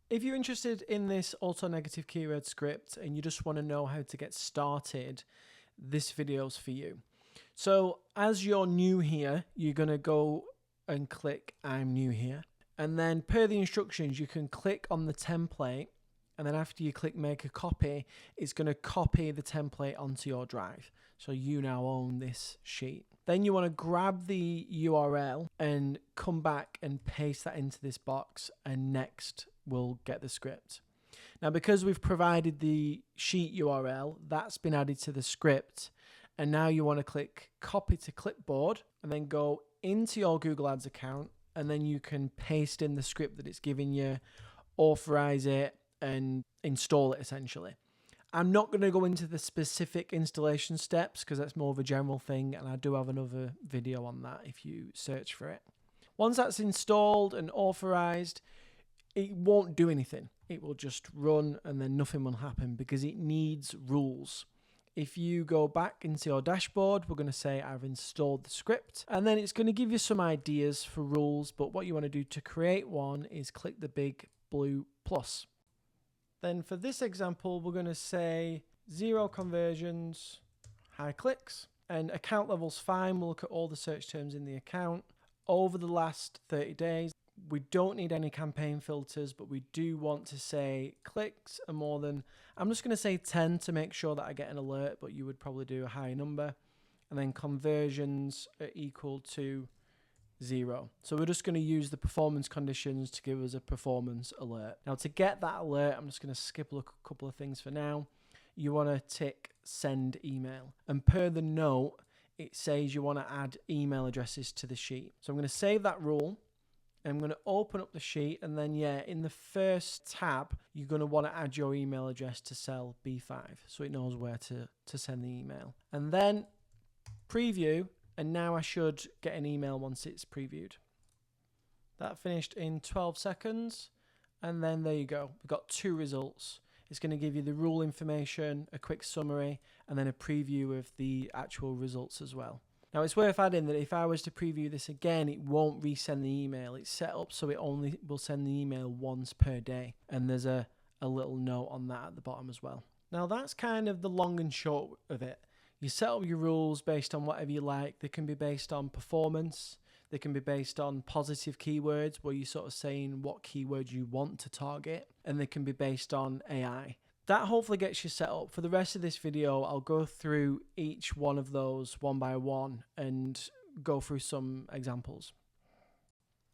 If you're interested in this auto negative keyword script and you just want to know how to get started, this video's for you. So as you're new here, you're going to go and click I'm new here. And then per the instructions, you can click on the template. And then after you click make a copy, it's going to copy the template onto your drive. So you now own this sheet. Then you want to grab the URL and come back and paste that into this box, and next we'll get the script. Now, because we've provided the sheet URL, that's been added to the script. And now you want to click copy to clipboard and then go into your Google Ads account, and then you can paste in the script that it's giving you, authorize it, and install it essentially. I'm not going to go into the specific installation steps because that's more of a general thing, and I do have another video on that if you search for it. Once that's installed and authorized, it won't do anything. It will just run and then nothing will happen because it needs rules. If you go back into your dashboard, we're going to say I've installed the script, and then it's going to give you some ideas for rules, but what you want to do to create one is click the big blue plus. Then for this example, we're going to say 0 conversions, high clicks, and account level's fine. We'll look at all the search terms in the account. Over the last 30 days, we don't need any campaign filters, but we do want to say clicks are more than, I'm just going to say 10 to make sure that I get an alert, but you would probably do a higher number. And then conversions are equal to 0. So we're just going to use the performance conditions to give us a performance alert. Now to get that alert, I'm just going to skip a couple of things for now. You want to tick send email. And per the note, it says you want to add email addresses to the sheet. So I'm going to save that rule. I'm going to open up the sheet, and then in the first tab, you're going to want to add your email address to cell B5 so it knows where to send the email. And then preview. And now I should get an email once it's previewed. That finished in 12 seconds. And then there you go. We've got 2 results. It's going to give you the rule information, a quick summary, and then a preview of the actual results as well. Now it's worth adding that if I was to preview this again, it won't resend the email. It's set up so it only will send the email once per day. And there's a little note on that at the bottom as well. Now that's kind of the long and short of it. You set up your rules based on whatever you like. They can be based on performance. They can be based on positive keywords where you're sort of saying what keywords you want to target. And they can be based on AI. That hopefully gets you set up. For the rest of this video, I'll go through each one of those one by one and go through some examples.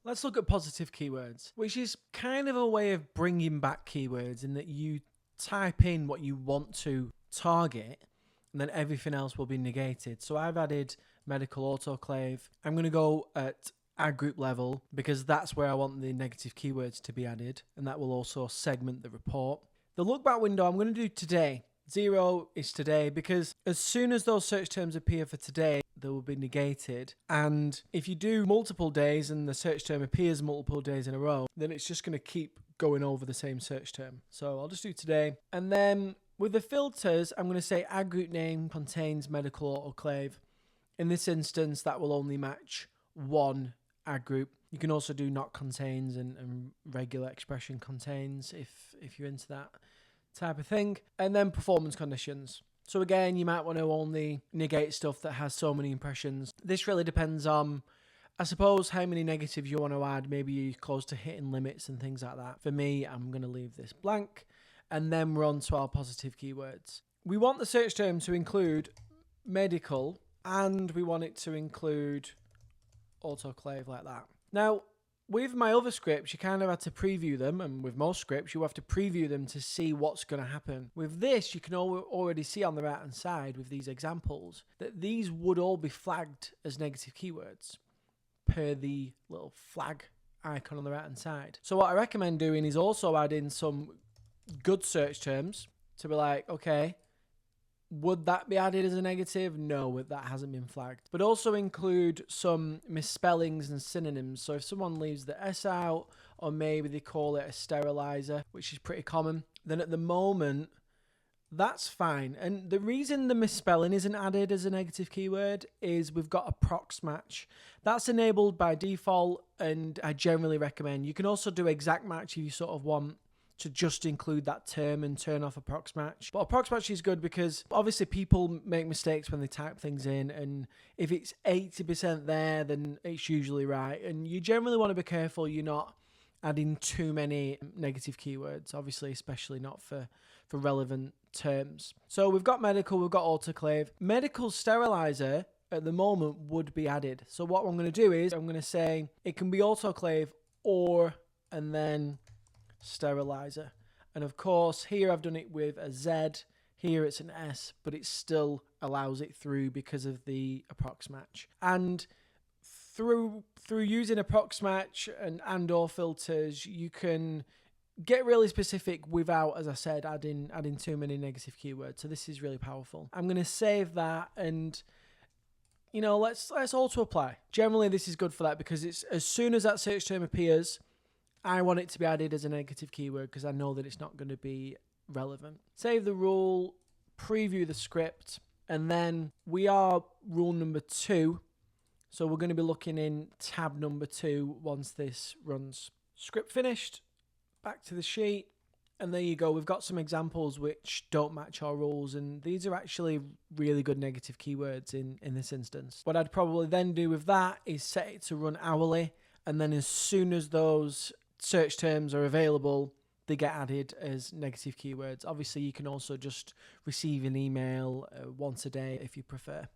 Let's look at positive keywords, which is kind of a way of bringing back keywords in that you type in what you want to target, and then everything else will be negated. So I've added medical autoclave. I'm going to go at ad group level because that's where I want the negative keywords to be added, and that will also segment the report. The look back window I'm going to do today. 0 is today because as soon as those search terms appear for today, they will be negated. And if you do multiple days and the search term appears multiple days in a row, then it's just going to keep going over the same search term. So I'll just do today. And then with the filters, I'm going to say ad group name contains medical autoclave. In this instance, that will only match one ad group. You can also do not contains and regular expression contains if you're into that type of thing. And then performance conditions. So again, you might want to only negate stuff that has so many impressions. This really depends on, I suppose, how many negatives you want to add. Maybe you're close to hitting limits and things like that. For me, I'm going to leave this blank. And then we're on to our positive keywords. We want the search term to include medical, and we want it to include autoclave like that. Now, with my other scripts, you kind of had to preview them, and with most scripts, you have to preview them to see what's going to happen. With this, you can already see on the right-hand side with these examples that these would all be flagged as negative keywords per the little flag icon on the right-hand side. So what I recommend doing is also add in some good search terms to be like, okay, would that be added as a negative? No, that hasn't been flagged. But also include some misspellings and synonyms. So if someone leaves the S out, or maybe they call it a sterilizer, which is pretty common, then at the moment, that's fine. And the reason the misspelling isn't added as a negative keyword is we've got a prox match. That's enabled by default, and I generally recommend. You can also do exact match if you sort of want to just include that term and turn off Approxmatch. But Approxmatch is good because obviously people make mistakes when they type things in, and if it's 80% there, then it's usually right. And you generally want to be careful you're not adding too many negative keywords, obviously, especially not for relevant terms. So we've got medical, we've got autoclave. Medical sterilizer at the moment would be added. So what I'm going to do is I'm going to say it can be autoclave or, and then sterilizer. And of course, here I've done it with a Z, here it's an S, but it still allows it through because of the Approxmatch. And through using Approxmatch and or filters, you can get really specific without, as I said, adding too many negative keywords. So this is really powerful. I'm going to save that, and let's auto apply. Generally, this is good for that because it's as soon as that search term appears, I want it to be added as a negative keyword because I know that it's not going to be relevant. Save the rule, preview the script, and then we are rule number 2. So we're going to be looking in tab number 2 once this runs. Script finished. Back to the sheet, and there you go. We've got some examples which don't match our rules, and these are actually really good negative keywords in this instance. What I'd probably then do with that is set it to run hourly, and then as soon as those search terms are available, they get added as negative keywords. Obviously, you can also just receive an email once a day if you prefer.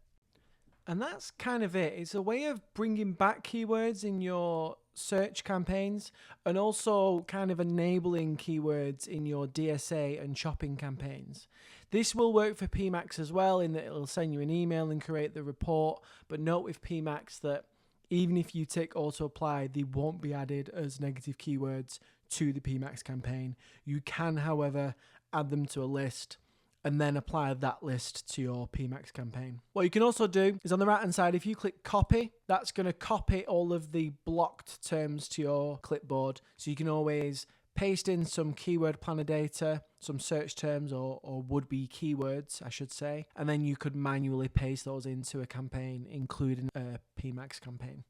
And that's kind of it. It's a way of bringing back keywords in your search campaigns and also kind of enabling keywords in your DSA and shopping campaigns. This will work for PMax as well, in that it'll send you an email and create the report. But note with PMax that even if you tick auto apply, they won't be added as negative keywords to the PMax campaign. You can, however, add them to a list and then apply that list to your PMax campaign. What you can also do is on the right hand side, if you click copy, that's going to copy all of the blocked terms to your clipboard. So you can always paste in some keyword planner data, some search terms or would-be keywords, I should say, and then you could manually paste those into a campaign, including a PMax campaign.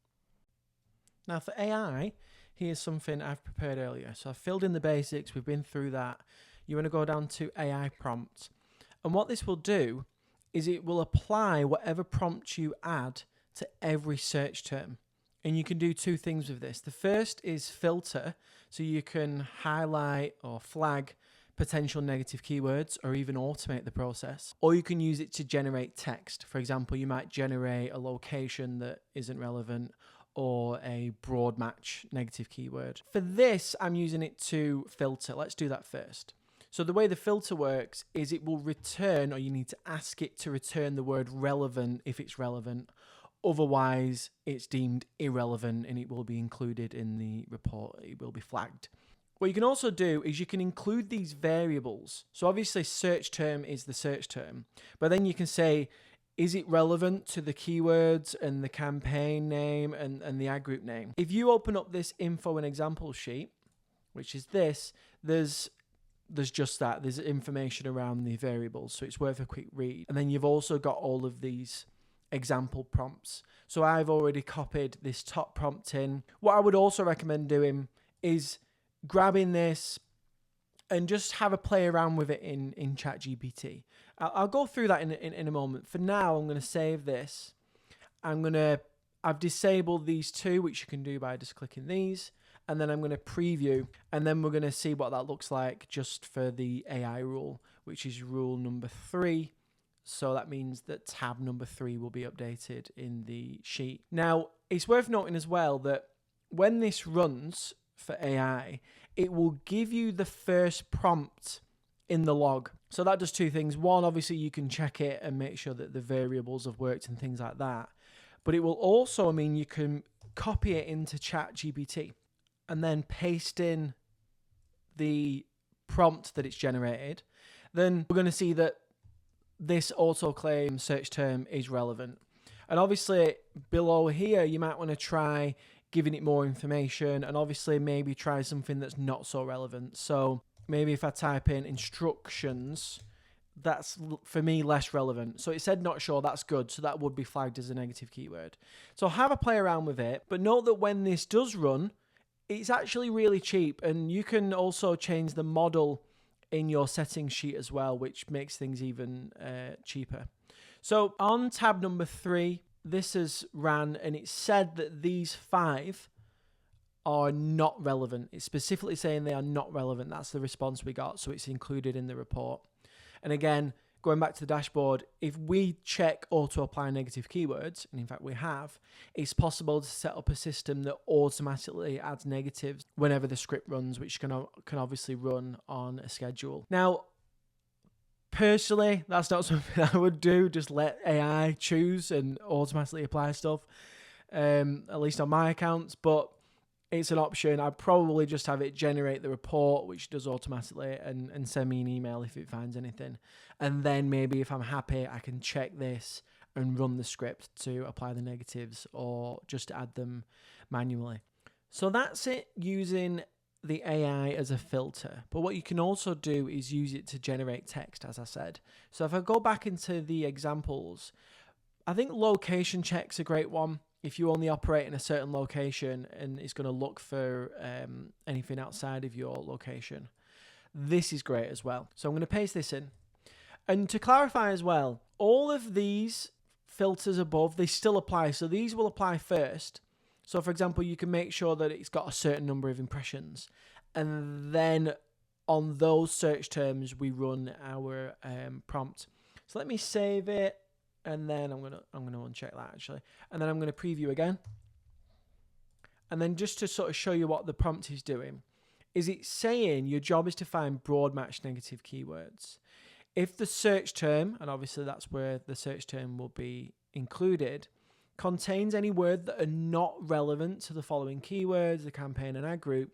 Now for AI, here's something I've prepared earlier. So I've filled in the basics, we've been through that. You want to go down to AI prompt. And what this will do is it will apply whatever prompt you add to every search term. And you can do 2 things with this. The first is filter, so you can highlight or flag potential negative keywords or even automate the process. Or you can use it to generate text. For example, you might generate a location that isn't relevant or a broad match negative keyword. For this, I'm using it to filter. Let's do that first. So the way the filter works is it will return, or you need to ask it to return the word relevant if it's relevant. Otherwise, it's deemed irrelevant and it will be included in the report. It will be flagged. What you can also do is you can include these variables. So obviously search term is the search term, but then you can say, is it relevant to the keywords and the campaign name and the ad group name? If you open up this info and example sheet, which is this, there's just that. There's information around the variables, so it's worth a quick read. And then you've also got all of these example prompts. So I've already copied this top prompt in. What I would also recommend doing is grabbing this and just have a play around with it in ChatGPT. I'll go through that in a moment. For now, I'm going to save this. I've disabled these 2, which you can do by just clicking these. And then I'm going to preview, and then we're going to see what that looks like just for the AI rule, which is rule number 3. So that means that tab number 3 will be updated in the sheet. Now, it's worth noting as well that when this runs for AI, it will give you the first prompt in the log. So that does 2 things. One, obviously you can check it and make sure that the variables have worked and things like that. But it will also mean you can copy it into ChatGPT and then paste in the prompt that it's generated. Then we're going to see that this autoclaim search term is relevant. And obviously below here, you might want to try giving it more information and obviously maybe try something that's not so relevant. So maybe if I type in instructions, that's for me less relevant. So it said not sure, that's good. So that would be flagged as a negative keyword. So have a play around with it, but note that when this does run, it's actually really cheap, and you can also change the model in your settings sheet as well, which makes things even cheaper. So on tab number 3, this has ran, and it said that these 5 are not relevant. It's specifically saying they are not relevant. That's the response we got, so it's included in the report. And again, going back to the dashboard, if we check auto apply negative keywords, and in fact we have, it's possible to set up a system that automatically adds negatives whenever the script runs, which can obviously run on a schedule. Now, personally, that's not something I would do. Just let AI choose and automatically apply stuff, at least on my accounts, but it's an option. I'd probably just have it generate the report, which does automatically, and send me an email if it finds anything. And then maybe if I'm happy, I can check this and run the script to apply the negatives or just add them manually. So that's it using the AI as a filter. But what you can also do is use it to generate text, as I said. So if I go back into the examples, I think location check's a great one. If you only operate in a certain location and it's going to look for anything outside of your location, this is great as well. So I'm going to paste this in. And to clarify as well, all of these filters above, they still apply. So these will apply first. So for example, you can make sure that it's got a certain number of impressions. And then on those search terms, we run our prompt. So let me save it. And then I'm gonna uncheck that actually, and then I'm gonna preview again. And then just to sort of show you what the prompt is doing, is it saying your job is to find broad match negative keywords. If the search term, and obviously that's where the search term will be included, contains any word that are not relevant to the following keywords, the campaign and ad group,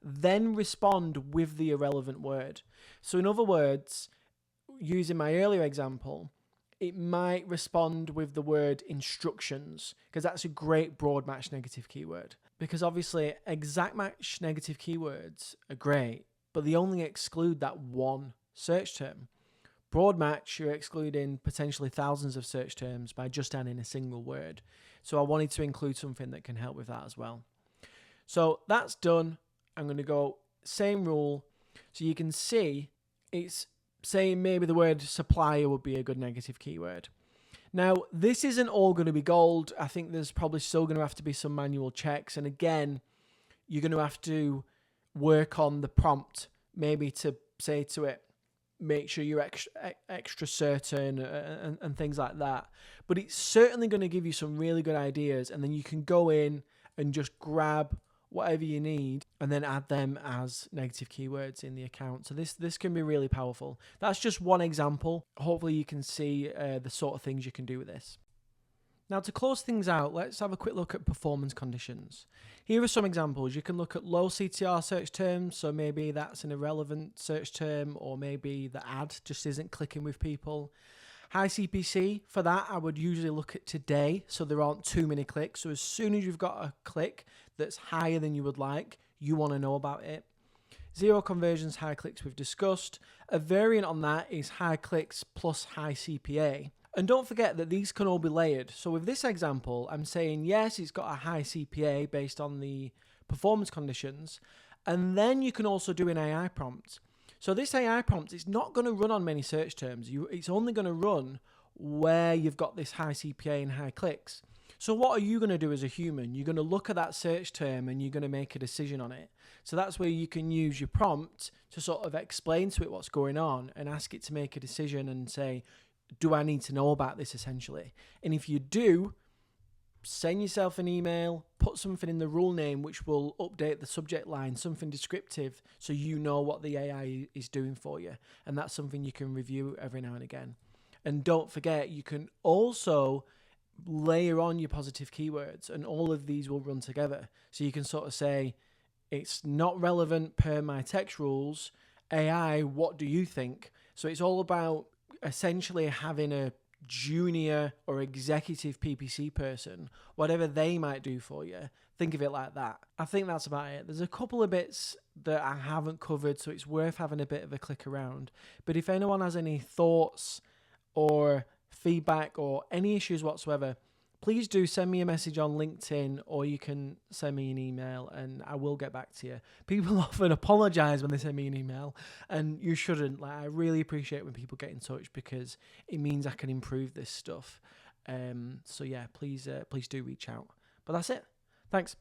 then respond with the irrelevant word. So in other words, using my earlier example, it might respond with the word instructions, because that's a great broad match negative keyword. Because obviously exact match negative keywords are great, but they only exclude that one search term. Broad match, you're excluding potentially thousands of search terms by just adding a single word. So I wanted to include something that can help with that as well. So that's done. I'm going to go same rule. So you can see it's saying maybe the word supplier would be a good negative keyword. Now, this isn't all going to be gold. I think there's probably still going to have to be some manual checks. And again, you're going to have to work on the prompt, maybe to say to it, make sure you're extra certain and things like that. But it's certainly going to give you some really good ideas. And then you can go in and just grab whatever you need and then add them as negative keywords in the account. So this can be really powerful. That's just one example. Hopefully you can see the sort of things you can do with this. Now to close things out, let's have a quick look at performance conditions. Here are some examples. You can look at low CTR search terms, so maybe that's an irrelevant search term, or maybe the ad just isn't clicking with people. High CPC, for that I would usually look at today, so there aren't too many clicks. So as soon as you've got a click that's higher than you would like, you want to know about it. Zero conversions, high clicks we've discussed. A variant on that is high clicks plus high CPA. And don't forget that these can all be layered. So with this example, I'm saying yes, it's got a high CPA based on the performance conditions. And then you can also do an AI prompt. So this AI prompt is not going to run on many search terms. It's only going to run where you've got this high CPA and high clicks. So what are you going to do as a human? You're going to look at that search term and you're going to make a decision on it. So that's where you can use your prompt to sort of explain to it what's going on and ask it to make a decision and say, do I need to know about this essentially? And if you do, send yourself an email, put something in the rule name which will update the subject line, something descriptive, so you know what the AI is doing for you. And that's something you can review every now and again. And don't forget, you can also layer on your positive keywords, and all of these will run together. So you can sort of say, it's not relevant per my text rules. AI, what do you think? So it's all about essentially having a junior or executive PPC person, whatever they might do for you, think of it like that. I think that's about it. There's a couple of bits that I haven't covered, so it's worth having a bit of a click around. But if anyone has any thoughts or feedback or any issues whatsoever, please do send me a message on LinkedIn, or you can send me an email and I will get back to you. People often apologize when they send me an email, and you shouldn't. Like, I really appreciate when people get in touch because it means I can improve this stuff. So yeah, please do reach out. But that's it. Thanks.